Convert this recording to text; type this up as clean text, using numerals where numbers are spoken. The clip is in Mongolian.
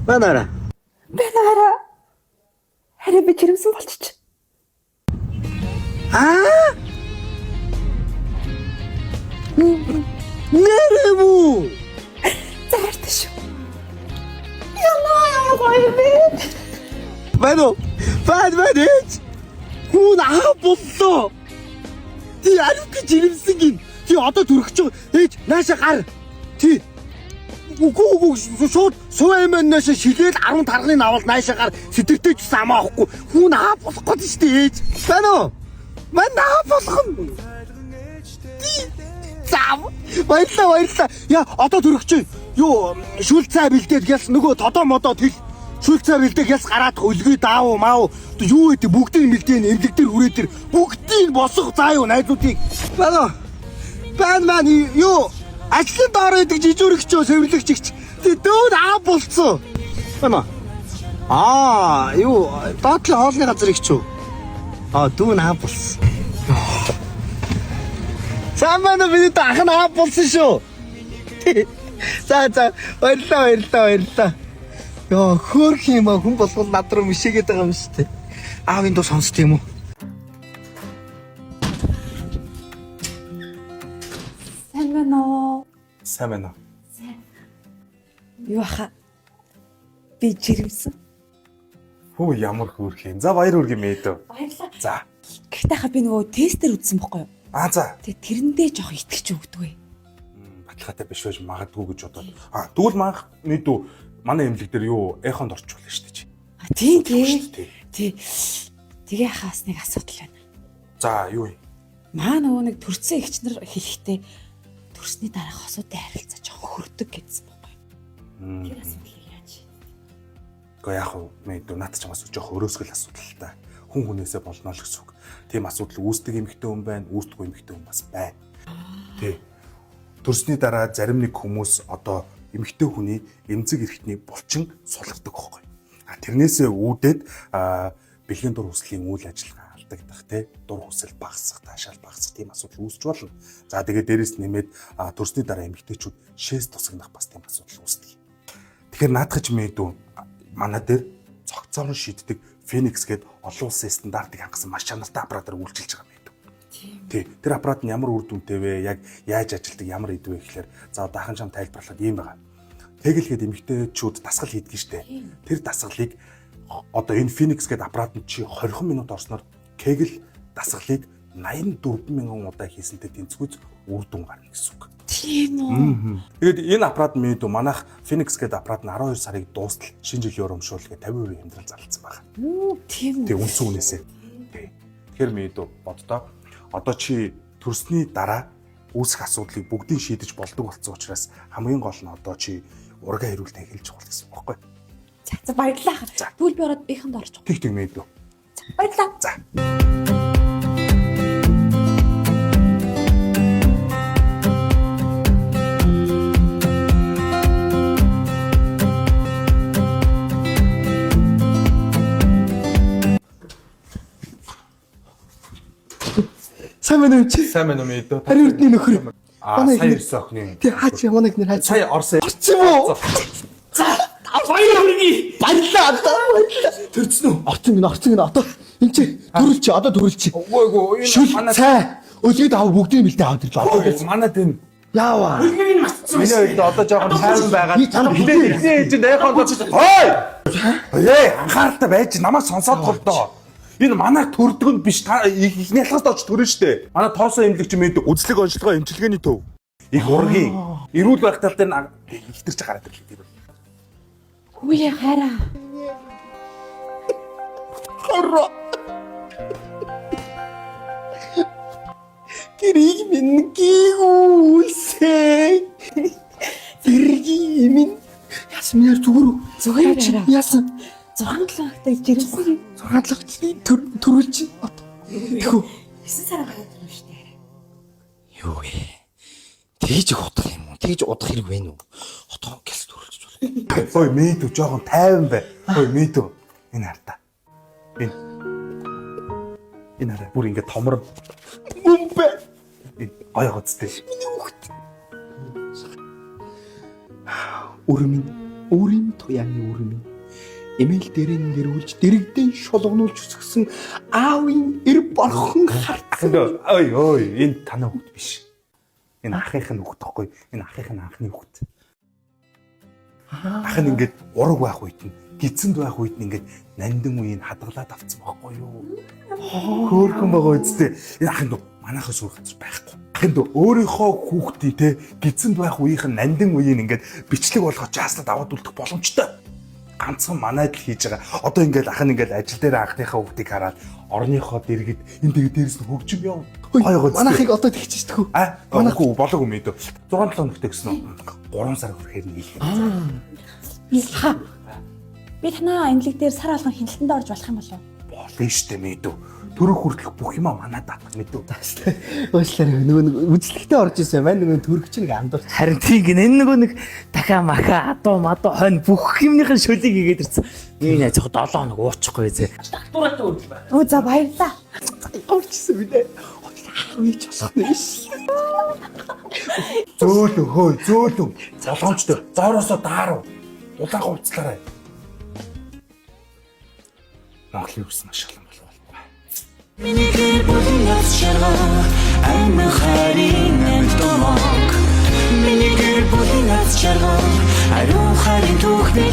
Банара. Харин би жирэмсэн болчих. Нэрэмүү. Заартай шүү. Яна гоё би. Бано. Бадэж. Хүн боллоо. Ти ариук жирэмсэн гин. Ти одоо төрөх чинь ээж наашаа гар. Ти үгүй шууд сууэмэн наашаа шилээл 10 тарганы навал наашаа гар сэтэртэй ч самаа авахгүй. Хүн болох гэдэг шүү дээ ээж. Бано. Ман болох нь. Зам. Баярлаа. Яа одоо төрөх чинь юу шүл цай бэлдээд ялс нөгөө тодоо модоо тэл шүл цай бэлдээд ялс гараад өлгөө даав маа юу гэдэг бүгдийг бэлдээ эмнэлэг дээр хүрээ дээр бүгдийг босох заа юу найзуудыг бан юу ажлын доор байдаг жижүүрэгчөө сэвэрлэгчч дөөд болцсон бана юу доотлын хоолны газар ихчүү дүүн болцсон. Самбана миний дахин болсон шүү. За баярлаа. Яа хөөх юм а хүн болгол над руу мишээгээд байгаа юм шүү дээ. Аавын дуу сонсд юм уу? Сайн байна уу? Юу аха? Би жирэмсэн. Хөө ямар хөөх юм. За баяр хүргэе мэдээ. Баярлаа. За. Гэхдээ аха би нөгөө тестээр үзсэн бохгүй юу? За. Тэгээ тэрэндээ жоох итгэж өгдөг. Баталгаатай биш байж магадгүй гэж бодоод. Тэгвэл манх мэдүү манай эмнэлэг дээр юу эхонд орчуулна шүү дээ чи. Тий. Тэгээ хаас нэг асуудал байна. За юу юм? Маа нөгөө нэг төрсэн эгчнэр хэлэхдээ төрсний дараа хосуутай харилцаа жоох хөрдөг гэсэн бохгүй юу? Тэр асуудлыг яаж? Гэхдээ яг хөө мэдүү над ч бас жоох өрөөсгөл асуудал л та. Хүн хүнээсээ болно л гэсэн үг. Тийм асуудал үүсдэг эмэгтэй хүн байна, үүсдэггүй эмэгтэй хүн бас байна. Тий. Төрсний дараа зарим нэг хүмүүс одоо эмэгтэй хүний эмзэг эрхтний булчин сулгадаг байхгүй. Тэрнээсээ үүдээд бэлгийн дур хүслийн үйл ажиллагаа алдагдах те дур хүсэл багасах, таашаал багасах тийм асуудал үүсч болно. За тэгээд дээрэс нэмээд төрсний дараа эмэгтэйчүүд шээс тусагнах бас тийм асуудал үүсдэг. Тэгэхээр наадах ч мэдүү манай дээр цогцоор шийддэг Phoenix гээд олон улсын стандартыг хангасан маш чанартай аппаратаар үйлчилж байгаа юм. Тий. Тэр аппарат нь ямар үр дүнтэй вэ? Яг яаж ажилтдаг, ямар эд вэ гэхээр за дахин чам тайлбарлаад ийм байгаа. Тэгэлгээд эмэгтэйчүүд дасгал хийдэг штэ. Тэр дасгалыг одоо энэ Phoenix гээд аппаратанд чи 20 минут орсноор кегл дасгалыг 84,000 удаа хийсэнтэй тэнцвүүц үр дүн гарна гэсэн үг. Тийм үү. Тэгээд энэ аппарат мэдүү манайх Phoenix гээд аппарат нь 12 сарыг дуустал шинэ жилийн урамшуулгээ 50% хямдрал зарласан байна. Тийм үү. Тэг үнсэн үнээсээ. Тэгэхээр мэдүү боддоо одоо чи төрсний дараа үүсэх асуудлыг бүгдийг шийдэж болдог болсон учраас хамгийн гол нь одоо чи ургаа хэрүүлт эхэлж байгаа гэсэн үг байхгүй. За баярлалаа. Тэгвэл би ороод бихэнд орж байгаа. Тэг мэдүү. Баярлалаа. За. Сайн байна уу чи? Сайн байна уу мэдээ. Хариу өрдний нөхөр. Сая ирсэн охины. Тий хаач манайг нэр хаач. Сая орсон. Орсон уу? За. Баяр хүргэе. Баярлаа. Төрсөн үү? Орсон гэнэ одоо энэ чи төрүүлчих одоо төрүүлчих. Үгүй энэ Шүл цай өлгөд авах бүгдийг бэлдээ аваад ирлээ. Одоо манай дэм. Яава. Миний хувьд одоо жоохон тайван байгаа. Эхлээд ээжэнд айхонд ой. Анхааралтай байж намайг сонсоод бол доо. Энэ манай төрдөг нь биш та ихний ялгаас дооч төрөн штэ. Манай тоосоо эмнэлэгч мэдээ үзлэг онцлогоо эмчилгээний төв. Их ургийн. Эрүүл байх тал дээр ихтэрч гараад ирлээ. Хүүе хараа. Хараа. Гэрийг минь гүйүүлсэн. Зэргийн минь яасан минь зүгээр чи яасан 6-7 хагтаа жирэмсэн. 6 төрүүлчих. Тэхүү 9 сар гараад ирнэ штэ. юу вэ? Тэгж удах юм уу? Тэгж удах хэрэг вэ нү? Хотоо гэлс төрүүлчих бол. Ой мэдүү жоохон тайван бай. Ой мэдүү. Энэ хартаа. Энэ хараа бүр ингэ томор. Мумбэ. Гоё гоцтэй. Миний хүүхд. Өрийн туяаны өрмин. Эмээл дээрэн нэрүүлж дэрэгдэн шулгонуулж өсгсөн аавын эр борхон харцсан. Ой, энэ танай хүүхд биш. Энэ ахын хүүхд тахгүй. Энэ ахын анхны хүүхд. Ах нь ингээд ураг байх үед нь, гидсэнд байх үед нь ингээд нандин үеийг хадгалаад авцсан байхгүй юу? Хөөрхөн байгаа үсттэй. Энэ ахын дөө манайхаа суурь газар байхгүй. Ахын дөө өөрийнхөө хүүхдийг те гидсэнд байх үеийнх нь нандин үеийг ингээд бичлэг болгож жааснаад аваад үлдэх боломжтой. Ганцхан манайд л хийж байгаа. Одоо ингээд ах нь ингээд ажил дээр анхныхаа хүүхдийг хараад орныхоо дэргэд энэ тэгээ дээрээс нь хөгжим яв. Манайхыг одоо тэгчихдэг хөө. Манайхгүй болоогүй мэд. 6-7 хоногтой гэсэн нь 3 сар хүрэхээр нь хийх. Би танаа ангилэг дээр сар алган хяналтанд орж болох юм болов? Болно штэ мэд. Төрөх хүртэлх бүх юм манайд татах мэд. Уучлаарай нөгөө үзлэгтээ орж ирсэн маань нөгөө төрөгч нэг андуурч. Харин тийм энэ нөгөө нэг дахиа маха адуу мадуу хонь бүх юмныхын шөлийг игээд ирсэн. Энэ яг 7 хоног уучихгүй зэ. Өө за баярлаа. Орчихсан бид. Хөөж болох нь ш. Зөөлөн хөөе, зөөлөн. Боломжтой. Зоороосоо даарав. Улаан хувцлаарай. Монголын үс маш олон болох болов. Миний гэр бүлийн яц шаргаа амин харин амтомок. Миний гэр бүлийн яц шаргаа ариун харин түүхнээ